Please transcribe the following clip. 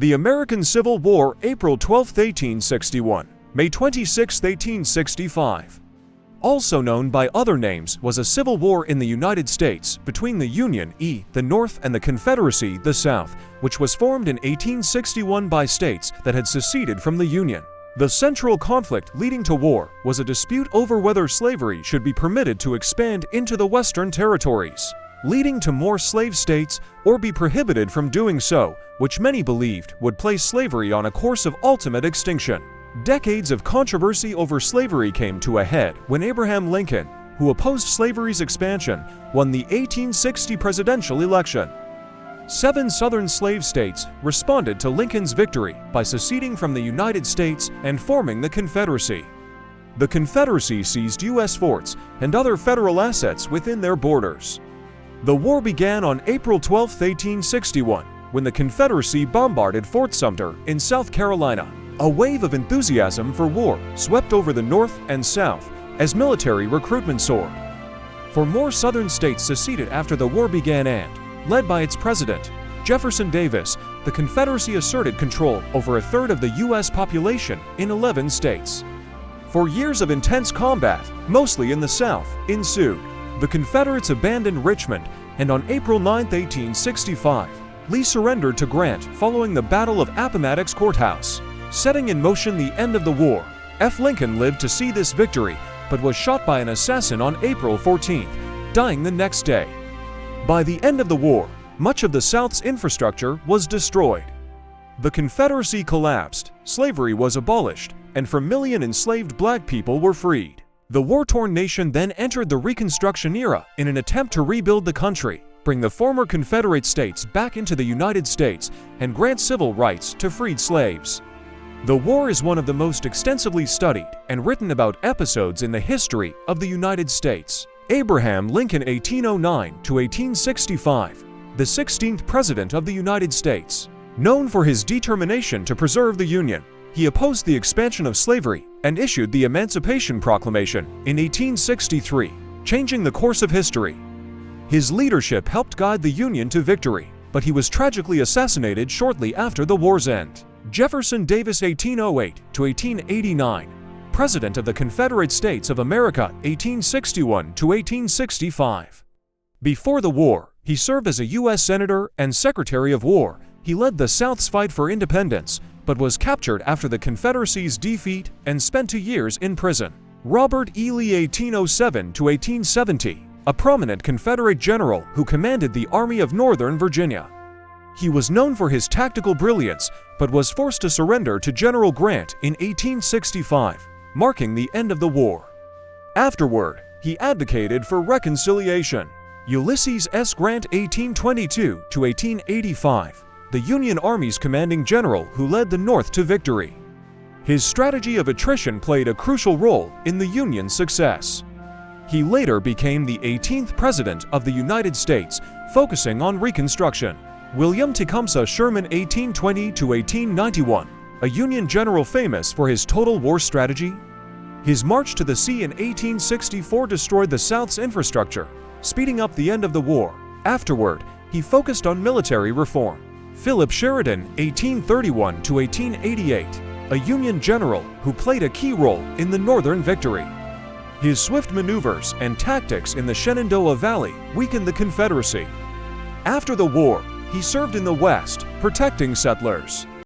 The American Civil War, April 12, 1861, May 26, 1865. Also known by other names, was a civil war in the United States between the Union, the North, and the Confederacy, the South, which was formed in 1861 by states that had seceded from the Union. The central conflict leading to war was a dispute over whether slavery should be permitted to expand into the Western territories, leading to more slave states, or be prohibited from doing so, which many believed would place slavery on a course of ultimate extinction. Decades of controversy over slavery came to a head when Abraham Lincoln, who opposed slavery's expansion, won the 1860 presidential election. 7 southern slave states responded to Lincoln's victory by seceding from the United States and forming the Confederacy. The Confederacy seized U.S. forts and other federal assets within their borders. The war began on April 12, 1861, when the Confederacy bombarded Fort Sumter in South Carolina. A wave of enthusiasm for war swept over the North and South as military recruitment soared. For more southern states seceded after the war began and, led by its president, Jefferson Davis, the Confederacy asserted control over a third of the U.S. population in 11 states. For years of intense combat, mostly in the South, ensued. The Confederates abandoned Richmond, and on April 9, 1865, Lee surrendered to Grant following the Battle of Appomattox Courthouse. Setting in motion the end of the war, Lincoln lived to see this victory, but was shot by an assassin on April 14, dying the next day. By the end of the war, much of the South's infrastructure was destroyed. The Confederacy collapsed, slavery was abolished, and 4 million enslaved black people were freed. The war-torn nation then entered the Reconstruction Era in an attempt to rebuild the country, bring the former Confederate states back into the United States, and grant civil rights to freed slaves. The war is one of the most extensively studied and written about episodes in the history of the United States. Abraham Lincoln 1809 to 1865, the 16th President of the United States. Known for his determination to preserve the Union, he opposed the expansion of slavery and issued the Emancipation Proclamation in 1863, changing the course of history. His leadership helped guide the Union to victory, but he was tragically assassinated shortly after the war's end. Jefferson Davis 1808 to 1889, President of the Confederate States of America 1861 to 1865. Before the war, he served as a U.S. Senator and Secretary of War. He led the South's fight for independence, but was captured after the Confederacy's defeat and spent 2 years in prison. Robert E. Lee 1807 to 1870, a prominent Confederate general who commanded the Army of Northern Virginia. He was known for his tactical brilliance, but was forced to surrender to General Grant in 1865, marking the end of the war. Afterward, he advocated for reconciliation. Ulysses S. Grant 1822 to 1885, the Union Army's commanding general who led the North to victory. His strategy of attrition played a crucial role in the Union's success. He later became the 18th President of the United States, focusing on Reconstruction. William Tecumseh Sherman 1820 to 1891, a Union general famous for his total war strategy. His march to the sea in 1864 destroyed the South's infrastructure, speeding up the end of the war. Afterward, he focused on military reform. Philip Sheridan 1831 to 1888, a Union general who played a key role in the Northern victory. His swift maneuvers and tactics in the Shenandoah Valley weakened the Confederacy. After the war, he served in the West, protecting settlers.